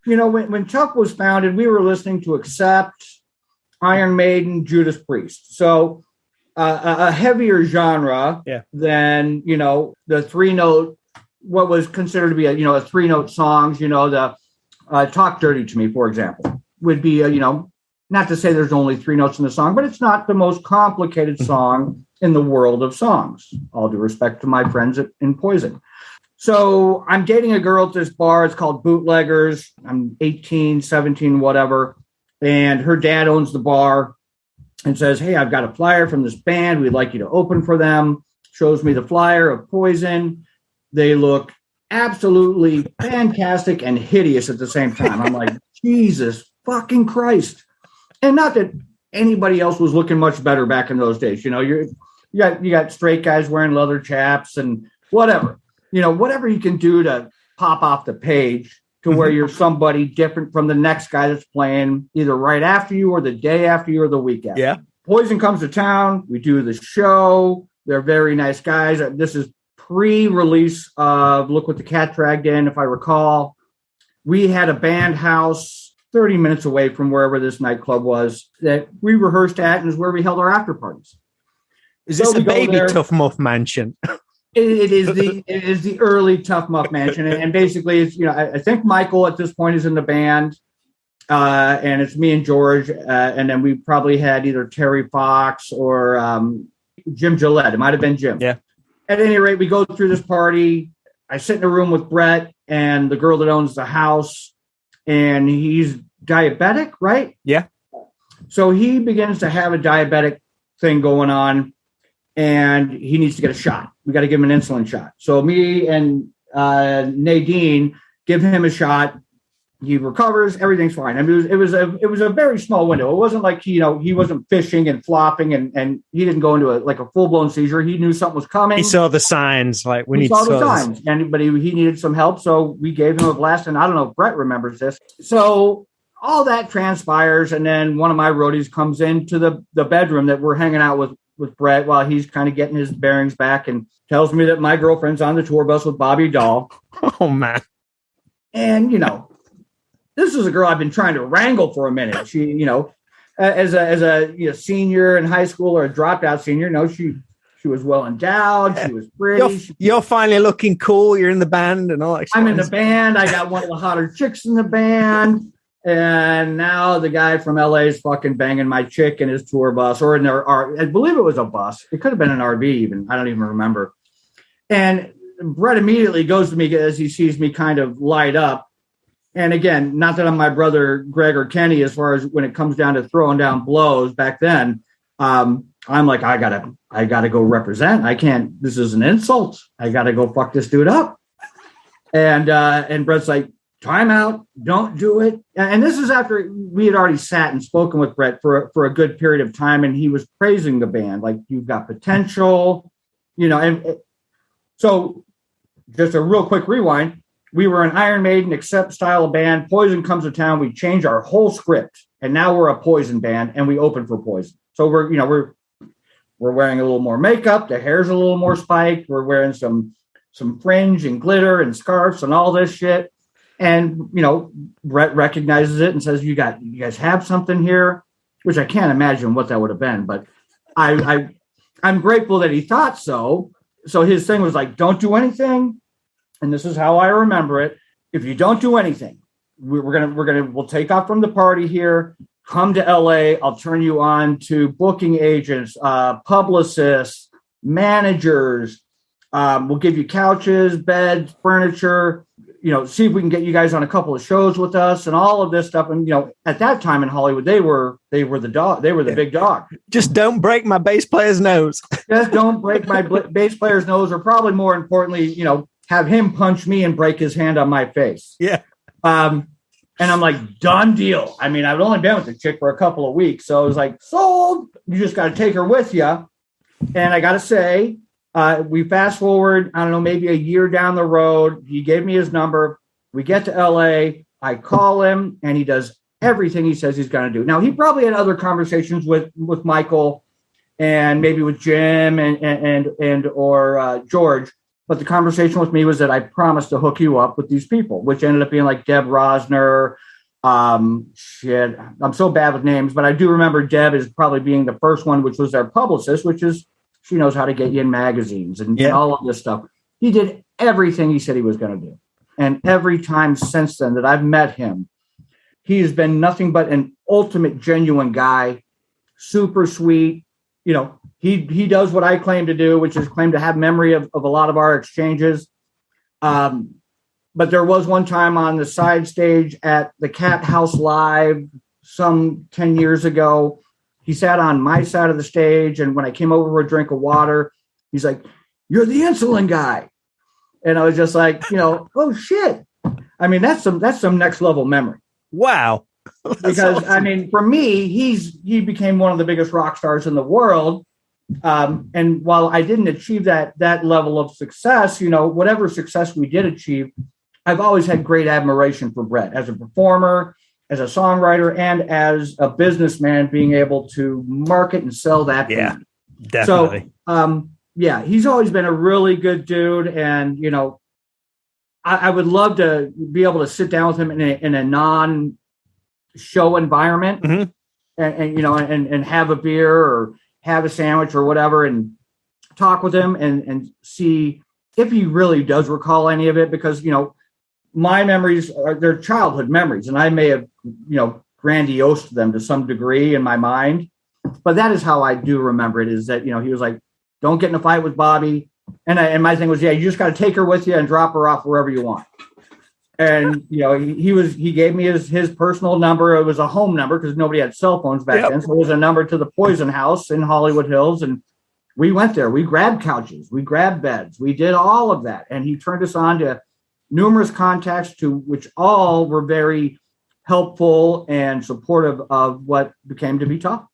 when Tuff was founded, we were listening to Accept, Iron Maiden, Judas Priest. So a heavier genre than, the three-note, what was considered to be a three-note songs, the Talk Dirty to Me, for example, would be, not to say there's only three notes in the song, but it's not the most complicated song in the world of songs. All due respect to my friends in Poison. So I'm dating a girl at this bar. It's called Bootleggers. I'm 18, 17, whatever. And her dad owns the bar and says, hey, I've got a flyer from this band. We'd like you to open for them. Shows me the flyer of Poison. They look absolutely fantastic and hideous at the same time. I'm like, Jesus fucking Christ. And not that anybody else was looking much better back in those days. You got straight guys wearing leather chaps and whatever. Whatever you can do to pop off the page to where you're somebody different from the next guy that's playing either right after you or the day after you or the week after. Yeah. Poison comes to town. We do the show. They're very nice guys. This is pre-release of Look What the Cat Dragged In, if I recall. We had a band house 30 minutes away from wherever this nightclub was that we rehearsed at and is where we held our after parties. Is this a baby Tough Muff mansion? It is the early Tough Muff mansion, and basically, it's I think Michael at this point is in the band, and it's me and George, and then we probably had either Terry Fox or Jim Gillette. It might have been Jim. Yeah. At any rate, we go through this party. I sit in a room with Brett and the girl that owns the house, and he's diabetic, right? Yeah. So he begins to have a diabetic thing going on, and he needs to get a shot. We got to give him an insulin shot. So me and Nadine give him a shot. He recovers. Everything's fine. I mean, it was a very small window. It wasn't like he wasn't fishing and flopping, and he didn't go into a full blown seizure. He knew something was coming. He saw the signs. Like we he need saw the signs, but he needed some help. So we gave him a blast. And I don't know if Brett remembers this. So all that transpires, and then one of my roadies comes into the bedroom that we're hanging out with Brett while he's kind of getting his bearings back, and tells me that my girlfriend's on the tour bus with Bobby Dahl. Oh man! And this is a girl I've been trying to wrangle for a minute. She, as a senior in high school or a dropped out senior, she was well endowed. She was pretty. You're finally looking cool. You're in the band and all that. I'm in the band. I got one of the hotter chicks in the band. And now the guy from LA is fucking banging my chick in his tour bus or in their I believe it was a bus. It could have been an RV even. I don't even remember. And Brett immediately goes to me as he sees me kind of light up. And again, not that I'm my brother Greg or Kenny as far as when it comes down to throwing down blows back then. I'm like, I gotta go represent. I can't. This is an insult. I gotta go fuck this dude up. And Brett's like, time out. Don't do it. And this is after we had already sat and spoken with Brett for a good period of time, and he was praising the band like, you've got potential, And so, just a real quick rewind. We were an Iron Maiden Accept style of band. Poison comes to town. We change our whole script, and now we're a Poison band, and we open for Poison. So we're wearing a little more makeup. The hair's a little more spiked. We're wearing some fringe and glitter and scarves and all this shit. And Brett recognizes it and says, "You guys have something here," which I can't imagine what that would have been, but I'm grateful that he thought so. So his thing was like, "Don't do anything." And this is how I remember it. If you don't do anything, we'll take off from the party here. Come to LA. I'll turn you on to booking agents, publicists, managers. We'll give you couches, beds, furniture. See if we can get you guys on a couple of shows with us and all of this stuff. And at that time in Hollywood, they were the dog. They were the big dog. Just don't break my bass player's nose. Just don't break my bass player's nose, or probably more importantly, have him punch me and break his hand on my face. Yeah. And I'm like, done deal. I mean, I've only been with the chick for a couple of weeks. So I was like, sold. You just got to take her with you. And I got to say, we fast forward, I don't know, maybe a year down the road. He gave me his number. We get to LA. I call him, and he does everything he says he's going to do. Now, he probably had other conversations with Michael and maybe with Jim and or George. But the conversation with me was that I promised to hook you up with these people, which ended up being like Deb Rosner. Shit, I'm so bad with names, but I do remember Deb as probably being the first one, which was their publicist, which is she knows how to get you in magazines and all of this stuff. He did everything he said he was going to do. And every time since then that I've met him, he has been nothing but an ultimate genuine guy, super sweet. You know, he does what I claim to do, which is claim to have memory of a lot of our exchanges. But there was one time on the side stage at the Cat House Live some 10 years ago. He sat on my side of the stage, and when I came over for a drink of water, he's like, "You're the insulin guy." And I was just like, you know, oh shit. I mean, that's some next level memory. Wow. Because awesome. I mean, for me, he became one of the biggest rock stars in the world. And while I didn't achieve that level of success, you know, whatever success we did achieve, I've always had great admiration for Brett as a performer, as a songwriter, and as a businessman, being able to market and sell that. Yeah, definitely. So, yeah, he's always been a really good dude. And, you know, I would love to be able to sit down with him in a non-show environment and you know, and have a beer or have a sandwich or whatever and talk with him and see if he really does recall any of it, because, you know, my memories are their childhood memories, and I may have, you know, grandiosed them to some degree in my mind, but that is how I do remember it, is that, you know, he was like, don't get in a fight with Bobby. And my thing was, yeah, you just got to take her with you and drop her off wherever you want. And, you know, he gave me his personal number. It was a home number because nobody had cell phones back then. So it was a number to the Poison House in Hollywood Hills. And we went there. We grabbed couches. We grabbed beds. We did all of that. And he turned us on to numerous contacts, to which all were very helpful and supportive of what became to be Tough.